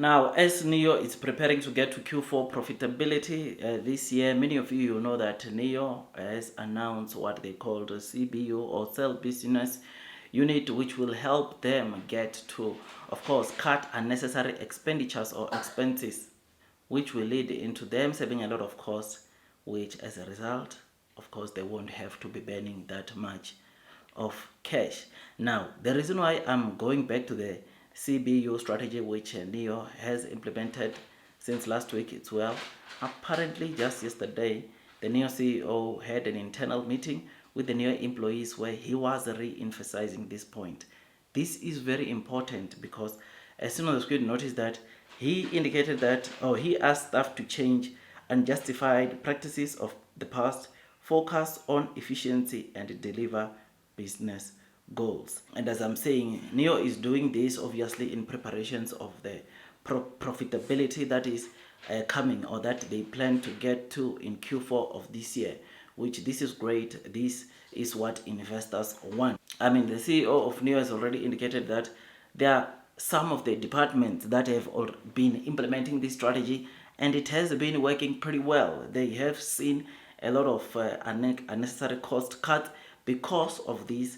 Now, as Nio is preparing to get to Q4 profitability this year, many of you know that Nio has announced what they call the CBU, or Sell Business Unit, which will help them get to, of course, cut unnecessary expenditures or expenses, which will lead into them saving a lot of costs, which as a result, of course, they won't have to be burning that much of cash. Now, the reason why I'm going back to the CBU strategy, which Nio has implemented since last week as well, apparently just yesterday, the Nio CEO had an internal meeting with the Nio employees where he was re-emphasizing this point. This is very important because as soon as you could notice that he indicated that, he asked staff to change unjustified practices of the past, focus on efficiency and deliver business goals. And as I'm saying, Nio is doing this obviously in preparations of the profitability that is coming, or that they plan to get to in Q4 of this year, which this is great. This is what investors want. I mean, the CEO of Nio has already indicated that there are some of the departments that have been implementing this strategy, and it has been working pretty well. They have seen a lot of unnecessary cost cut because of this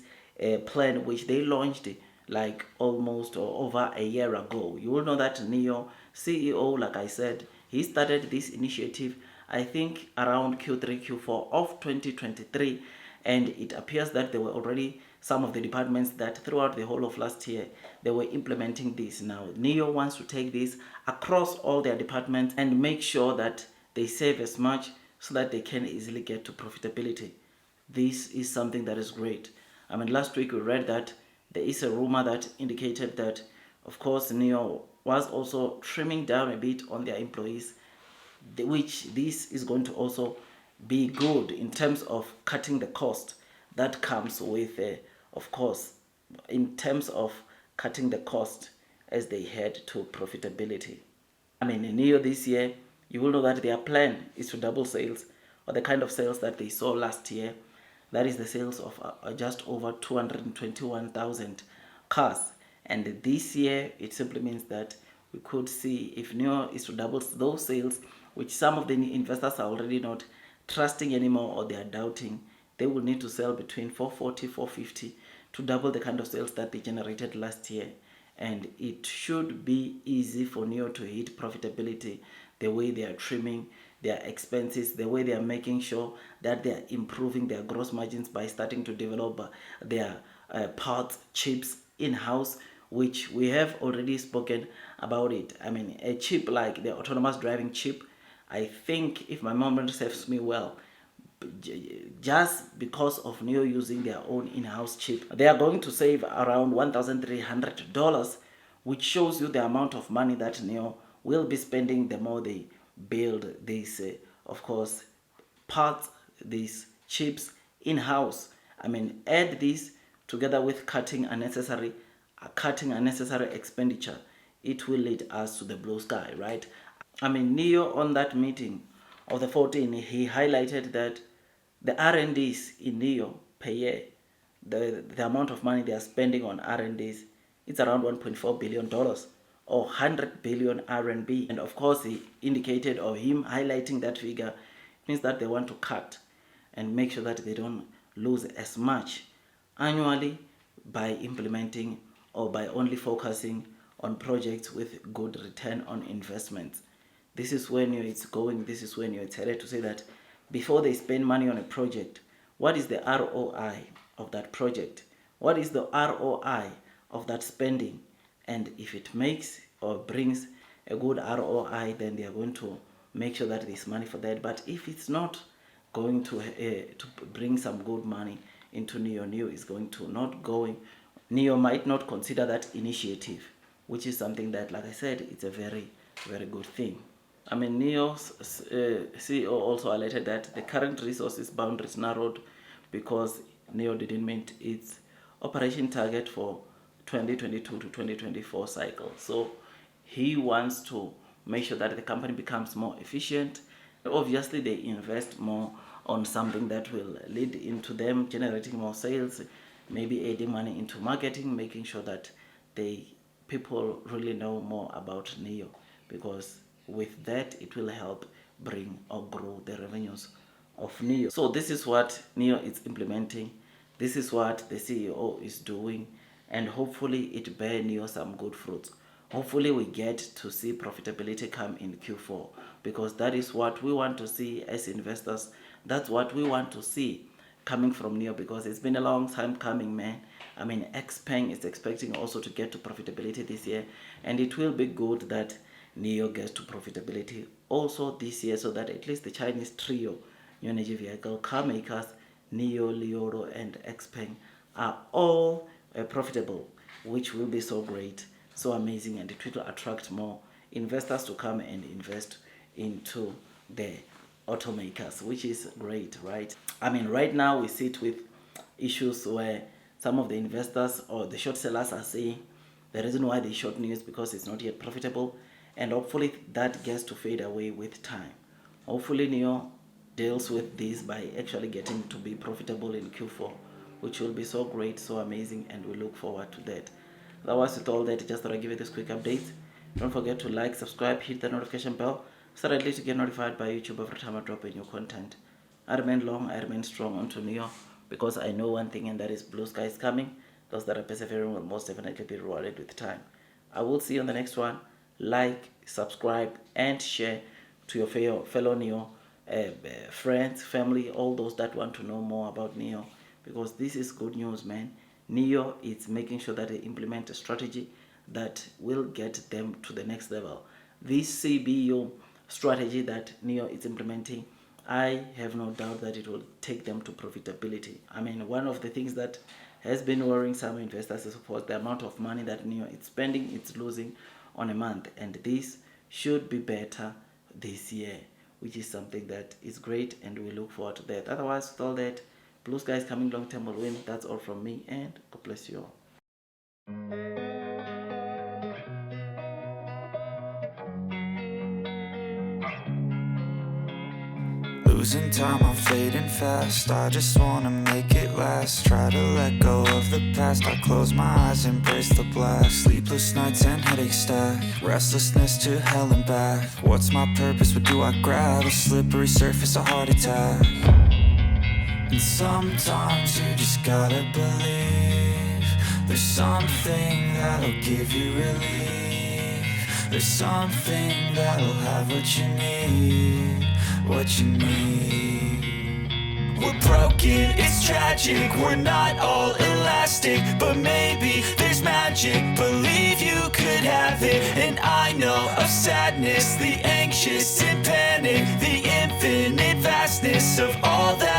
plan, which they launched like almost or over a year ago. You will know that Nio CEO, like I said, he started this initiative, I think, around Q3, Q4 of 2023, and it appears that there were already some of the departments that throughout the whole of last year, they were implementing this. Now, Nio wants to take this across all their departments and make sure that they save as much so that they can easily get to profitability. This is something that is great. I mean, last week we read that there is a rumor that indicated that, of course, Nio was also trimming down a bit on their employees, which this is going to also be good in terms of cutting the cost that comes with, of course, in terms of cutting the cost as they head to profitability. I mean, in Nio this year, you will know that their plan is to double sales, or the kind of sales that they saw last year. That is the sales of just over 221,000 cars. And this year, it simply means that we could see, if Nio is to double those sales, which some of the investors are already not trusting anymore, or they are doubting, they will need to sell between 440, 450 to double the kind of sales that they generated last year. And it should be easy for Nio to hit profitability the way they are trimming their expenses, the way they are making sure that they are improving their gross margins by starting to develop their parts, chips in-house, which we have already spoken about it. I mean, a chip like the autonomous driving chip, I think, if my memory serves me well, just because of Nio using their own in-house chip, they are going to save around $1,300, which shows you the amount of money that Nio will be spending the more they build these, of course, parts, these chips in-house. I mean, add this together with cutting unnecessary expenditure, it will lead us to the blue sky, right? I mean, Nio on that meeting of the 14th, he highlighted that the R&Ds in Nio per year, the amount of money they are spending on R&Ds, it's around $1.4 billion, or 100 billion RMB. And of course, he indicated, or him highlighting that figure, means that they want to cut and make sure that they don't lose as much annually by implementing, or by only focusing on projects with good return on investments. This is when it's going, this is when it's headed to say that before they spend money on a project, what is the ROI of that project? What is the ROI of that spending? And if it makes or brings a good ROI, then they are going to make sure that there's money for that. But if it's not going to bring some good money into Nio is going to not going. Nio might not consider that initiative, which is something that, like I said, it's a very, very good thing. I mean, Nio's CEO also highlighted that the current resources boundaries narrowed because Nio didn't meet its operation target for 2022 to 2024 cycle. So he wants to make sure that the company becomes more efficient. Obviously, they invest more on something that will lead into them generating more sales, maybe adding money into marketing, making sure that they people really know more about Nio, because with that it will help bring or grow the revenues of Nio. So this is what Nio is implementing. This is what the CEO is doing, and hopefully it bear Nio some good fruits. Hopefully we get to see profitability come in Q4, because that is what we want to see as investors. That's what we want to see coming from Nio, because it's been a long time coming, man. I mean, Xpeng is expecting also to get to profitability this year, and it will be good that Nio gets to profitability also this year, so that at least the Chinese trio new energy vehicle car makers, Nio, Lioro, and Xpeng, are all profitable, which will be so great, so amazing, and it will attract more investors to come and invest into the automakers, which is great, right? I mean, right now we sit with issues where some of the investors or the short sellers are saying the reason why they short Nio is because it's not yet profitable, and hopefully that gets to fade away with time. Hopefully Nio deals with this by actually getting to be profitable in Q4, which will be so great, so amazing, and we look forward to that. Otherwise, with all that, just thought I'd give you this quick update. Don't forget to like, subscribe, hit the notification bell, so that at least you get notified by YouTube every time I drop a new content. I remain long, I remain strong onto Nio, because I know one thing, and that is blue sky is coming. Those that are persevering will most definitely be rewarded with time. I will see you on the next one. Like, subscribe, and share to your fellow Nio friends, family, all those that want to know more about Nio, because this is good news, man. Nio is making sure that they implement a strategy that will get them to the next level. This CBU strategy that Nio is implementing, I have no doubt that it will take them to profitability. I mean, one of the things that has been worrying some investors is, of course, the amount of money that Nio is spending, it's losing on a month, and this should be better this year, which is something that is great, and we look forward to that. Otherwise, with all that, blue skies coming, long term will win. That's all from me, and God bless you all. Losing time, I'm fading fast. I just wanna make it last. Try to let go of the past. I close my eyes, embrace the blast. Sleepless nights and headaches stack. Restlessness to hell and back. What's my purpose? What do I grab? A slippery surface, a heart attack. And sometimes you just gotta believe there's something that'll give you relief. There's something that'll have what you need, what you need. We're broken, it's tragic, we're not all elastic, but maybe there's magic, believe you could have it. And I know of sadness, the anxious and panic, the infinite vastness of all that